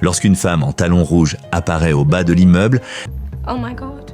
Lorsqu'une femme en talons rouges apparaît au bas de l'immeuble, Oh my God.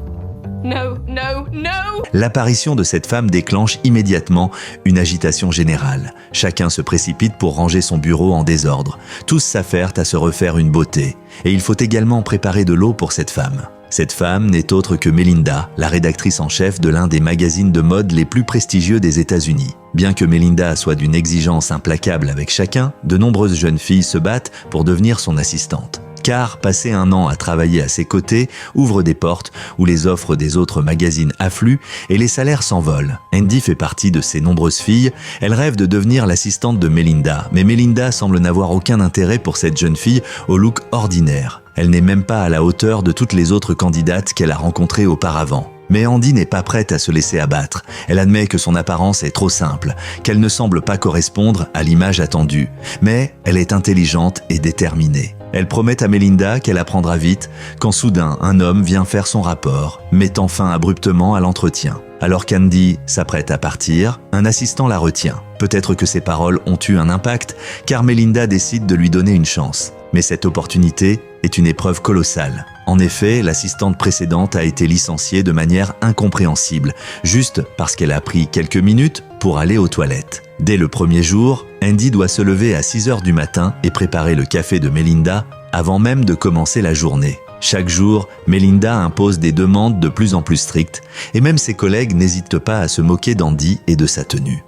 No, no, no! l'apparition de cette femme déclenche immédiatement une agitation générale. Chacun se précipite pour ranger son bureau en désordre. Tous s'affairent à se refaire une beauté. Et il faut également préparer de l'eau pour cette femme. Cette femme n'est autre que Melinda, la rédactrice en chef de l'un des magazines de mode les plus prestigieux des États-Unis. Bien que Melinda soit d'une exigence implacable avec chacun, de nombreuses jeunes filles se battent pour devenir son assistante. Car passer un an à travailler à ses côtés ouvre des portes où les offres des autres magazines affluent et les salaires s'envolent. Andy fait partie de ces nombreuses filles. Elle rêve de devenir l'assistante de Melinda, mais Melinda semble n'avoir aucun intérêt pour cette jeune fille au look ordinaire. Elle n'est même pas à la hauteur de toutes les autres candidates qu'elle a rencontrées auparavant. Mais Andy n'est pas prête à se laisser abattre. Elle admet que son apparence est trop simple, qu'elle ne semble pas correspondre à l'image attendue. Mais elle est intelligente et déterminée. Elle promet à Melinda qu'elle apprendra vite, quand soudain un homme vient faire son rapport, mettant fin abruptement à l'entretien. Alors qu'Andy s'apprête à partir, un assistant la retient. Peut-être que ses paroles ont eu un impact, car Melinda décide de lui donner une chance. Mais cette opportunité est une épreuve colossale. En effet, l'assistante précédente a été licenciée de manière incompréhensible, juste parce qu'elle a pris quelques minutes pour aller aux toilettes. Dès le premier jour, Andy doit se lever à 6 heures du matin et préparer le café de Melinda avant même de commencer la journée. Chaque jour, Melinda impose des demandes de plus en plus strictes et même ses collègues n'hésitent pas à se moquer d'Andy et de sa tenue.